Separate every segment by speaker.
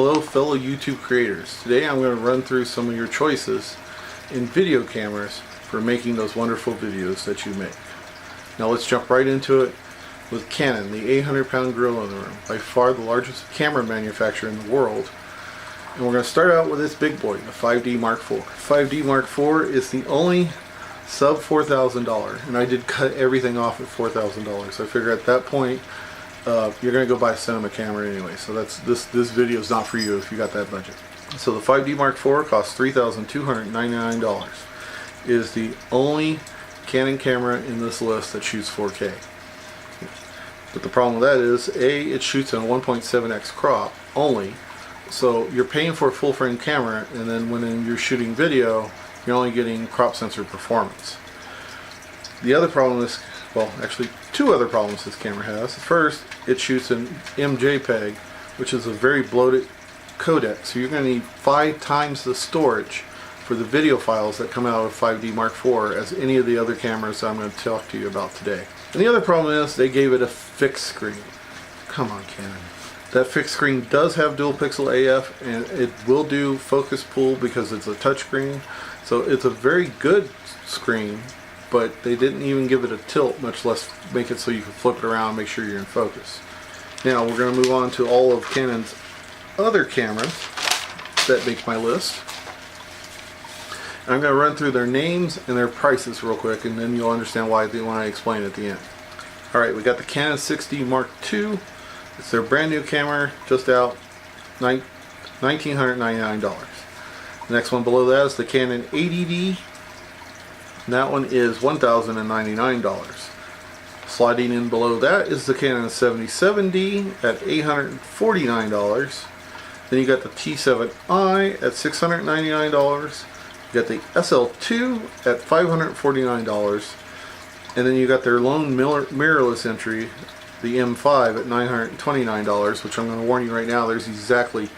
Speaker 1: Hello fellow YouTube creators. Today I'm going to run through some of your choices in video cameras for making those wonderful videos that you make. Now let's jump right into it with Canon, the 800-pound gorilla in the room, by far the largest camera manufacturer in the world. And we're going to start out with this big boy, the 5D Mark IV. 5D Mark IV is the only sub $4,000, and I did cut everything off at $4,000. I figure at that point you're going to go buy a cinema camera anyway, so this video is not for you if you got that budget. So the 5D Mark IV costs $3,299. It is the only Canon camera in this list that shoots 4K. But the problem with that is, A, it shoots in 1.7x crop only, so you're paying for a full frame camera, and then when you're shooting video, you're only getting crop sensor performance. The other problem is, well, actually two other problems this camera has. First, it shoots in MJPEG, which is a very bloated codec, so you're going to need 5 times the storage for the video files that come out of 5D Mark IV as any of the other cameras I'm going to talk to you about today. And the other problem is they gave it a fixed screen. Come on, Canon. That fixed screen does have dual pixel AF, and it will do focus pull because it's a touchscreen, so it's a very good screen, but they didn't even give it a tilt, much less make it so you can flip it around and make sure you're in focus. Now we're going to move on to all of Canon's other cameras that make my list. And I'm going to run through their names and their prices real quick, and then you'll understand why when I explain at the end. Alright, we got the Canon 6D Mark II. It's their brand new camera, just out, $1,999. The next one below that is the Canon 80D. And that one is $1,099. Sliding in below that is the Canon 77D at $849. Then you got the T7I at $699. You got the SL2 at $549. And then you got their lone mirrorless entry, the M5, at $929, which I'm going to warn you right now, there's exactly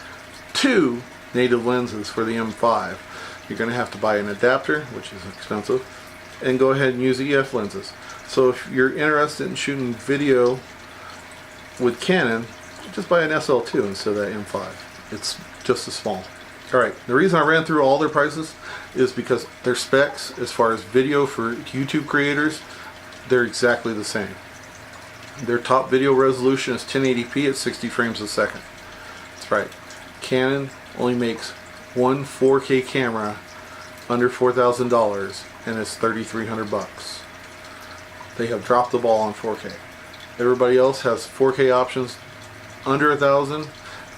Speaker 1: 2 native lenses for the M5. You're going to have to buy an adapter, which is expensive, and go ahead and use EF lenses. So if you're interested in shooting video with Canon, just buy an SL2 instead of that M5. It's just as small. Alright, the reason I ran through all their prices is because their specs, as far as video for YouTube creators, they're exactly the same. Their top video resolution is 1080p at 60 frames a second. That's right. Canon only makes one 4K camera under $4,000, and it's $3,300. They have dropped the ball on 4K. Everybody else has 4K options under $1,000,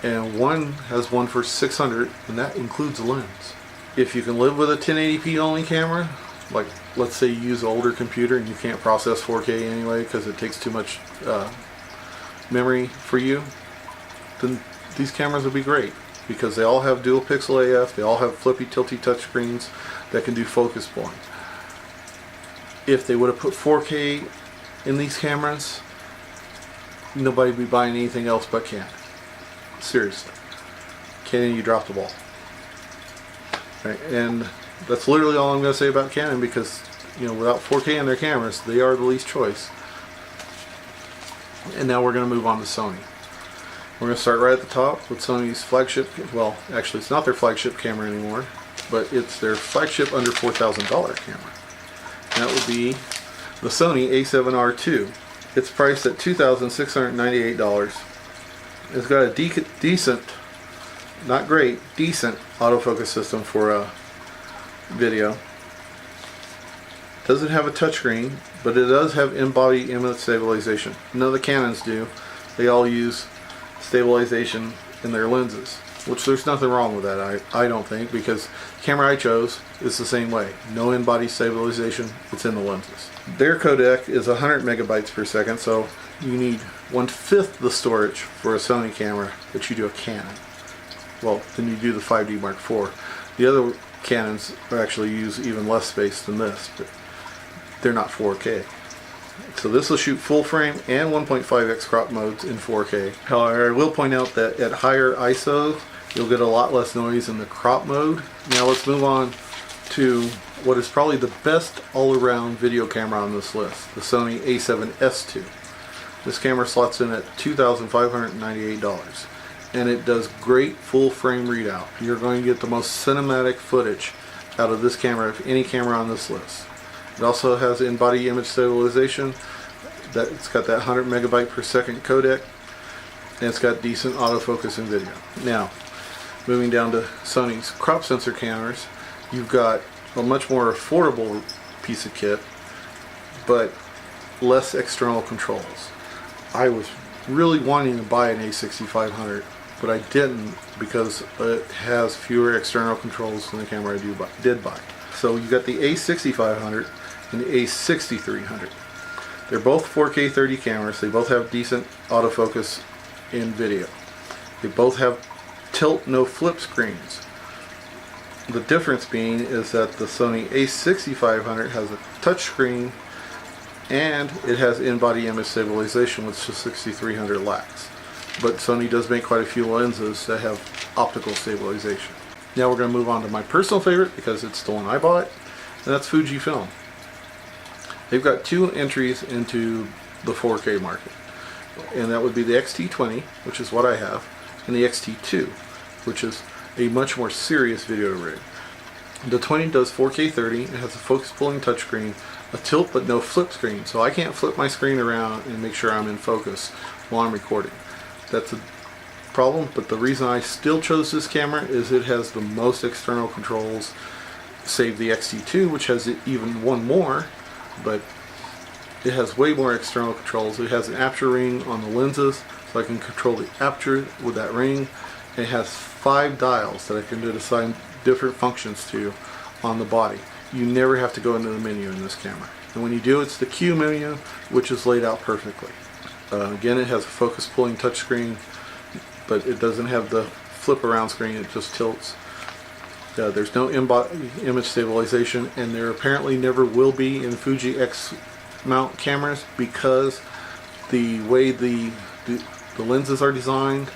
Speaker 1: and one has one for $600, and that includes a lens. If you can live with a 1080p only camera, like let's say you use an older computer and you can't process 4K anyway because it takes too much memory for you, then these cameras would be great because they all have dual pixel AF, they all have flippy tilty touchscreens that can do focus pulling. If they would have put 4K in these cameras, nobody would be buying anything else but Canon. Seriously. Canon, you dropped the ball. Right, and that's literally all I'm going to say about Canon because, you know, without 4K in their cameras, they are the least choice. And now we're going to move on to Sony. We're going to start right at the top with Sony's flagship, well, actually it's not their flagship camera anymore, but it's their flagship under $4,000 camera. And that would be the Sony A7R II. It's priced at $2,698. It's got a decent, not great, decent autofocus system for video. Doesn't have a touchscreen, but it does have in-body image stabilization. None of the Canons do. They all use stabilization in their lenses, which there's nothing wrong with that, I don't think, because the camera I chose is the same way. No in-body stabilization, it's in the lenses. Their codec is 100 megabytes per second, so you need 1/5 the storage for a Sony camera that you do a Canon. Well, then you do the 5D Mark IV. The other Canons actually use even less space than this, but they're not 4K. So this will shoot full frame and 1.5x crop modes in 4K. However, I will point out that at higher ISOs, you'll get a lot less noise in the crop mode. Now let's move on to what is probably the best all-around video camera on this list, the Sony A7S II. This camera slots in at $2,598. and it does great full frame readout. You're going to get the most cinematic footage out of this camera of any camera on this list. It also has in-body image stabilization. It's got that 100 megabyte per second codec, and it's got decent autofocus and video. Now, moving down to Sony's crop sensor cameras, you've got a much more affordable piece of kit, but less external controls. I was really wanting to buy an A6500, but I didn't because it has fewer external controls than the camera I did buy. So you got the A6500 and the A6300. They're both 4K 30 cameras. They both have decent autofocus in video. They both have tilt no flip screens. The difference being is that the Sony A6500 has a touch screen and it has in-body image stabilization, which the 6300 lacks. But Sony does make quite a few lenses that have optical stabilization. Now we're going to move on to my personal favorite because it's the one I bought, and that's Fujifilm. They've got two entries into the 4K market, and that would be the XT20, which is what I have, and the XT2, which is a much more serious video rig. The 20 does 4K 30, it has a focus pulling touchscreen, a tilt but no flip screen, so I can't flip my screen around and make sure I'm in focus while I'm recording. That's a problem, but the reason I still chose this camera is it has the most external controls, save the XT2, which has even one more, but it has way more external controls. It has an aperture ring on the lenses, so I can control the aperture with that ring. It has 5 dials that I can assign different functions to on the body. You never have to go into the menu in this camera. And when you do, it's the Q menu, which is laid out perfectly. Again, it has a focus pulling touchscreen, but it doesn't have the flip around screen, it just tilts. There's no image stabilization, and there apparently never will be in Fuji X mount cameras because the way the lenses are designed,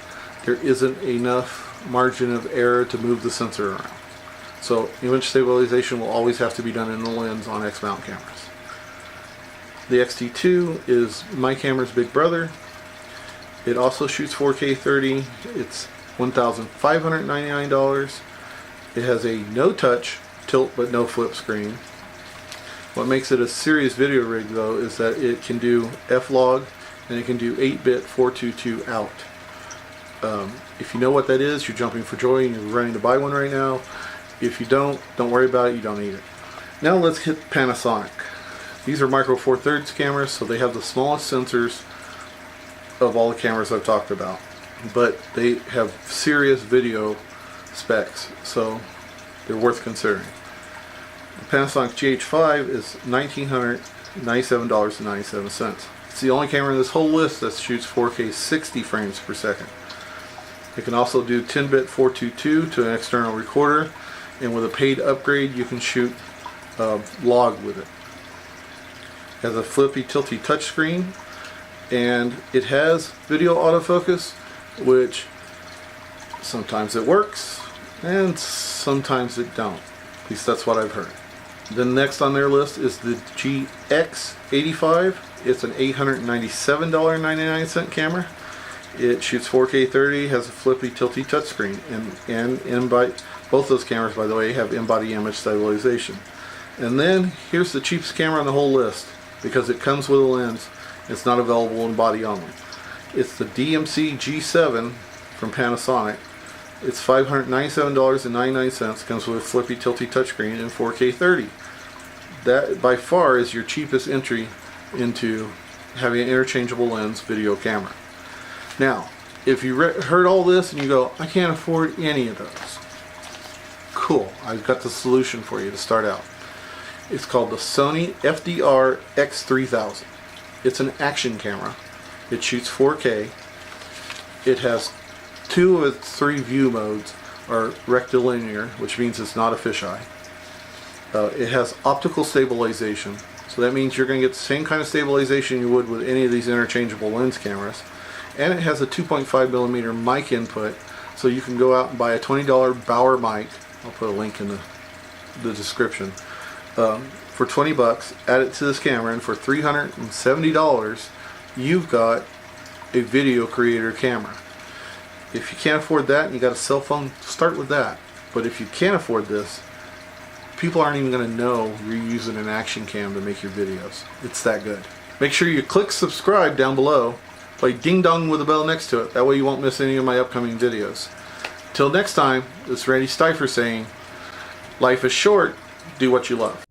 Speaker 1: there isn't enough margin of error to move the sensor around. So image stabilization will always have to be done in the lens on X mount cameras. The XT2 is my camera's big brother. It also shoots 4K 30. It's $1,599. It has a no-touch tilt but no flip screen. What makes it a serious video rig though is that it can do F-Log and it can do 8-bit 422 out. If you know what that is, you're jumping for joy and you're running to buy one right now. If you don't worry about it, you don't need it. Now let's hit Panasonic. These are micro four thirds cameras, so they have the smallest sensors of all the cameras I've talked about, but they have serious video specs, so they're worth considering. The Panasonic GH5 is $1,997.97. It's the only camera in this whole list that shoots 4K 60 frames per second. It can also do 10-bit 422 to an external recorder, and with a paid upgrade you can shoot log with it. It has a flippy tilty touchscreen, and it has video autofocus, which sometimes it works and sometimes it don't. At least that's what I've heard. Then next on their list is the GX85. It's an $897.99 camera. It shoots 4K 30, has a flippy tilty touchscreen, and both those cameras, by the way, have in-body image stabilization. And then here's the cheapest camera on the whole list, because it comes with a lens. It's not available in body only. It's the DMC G7 from Panasonic. It's $597.99. Comes with a flippy tilty touchscreen and 4K 30. That by far is your cheapest entry into having an interchangeable lens video camera. Now, if you heard all this and you go, I can't afford any of those, cool, I've got the solution for you to start out. It's called the Sony FDR X3000. It's an action camera. It shoots 4K. It has 2 of its 3 view modes are rectilinear, which means it's not a fisheye. It has optical stabilization, so that means you're going to get the same kind of stabilization you would with any of these interchangeable lens cameras. And it has a 2.5mm mic input, so you can go out and buy a $20 Bauer mic. I'll put a link in the description. For 20 bucks, add it to this camera, and for $370 you've got a video creator camera. If you can't afford that and you got a cell phone, start with that. But if you can't afford this, people aren't even going to know you're using an action cam to make your videos. It's that good. Make sure you click subscribe down below. Play ding dong with the bell next to it. That way you won't miss any of my upcoming videos. Till next time, it's Randy Stiefer saying, life is short, do what you love.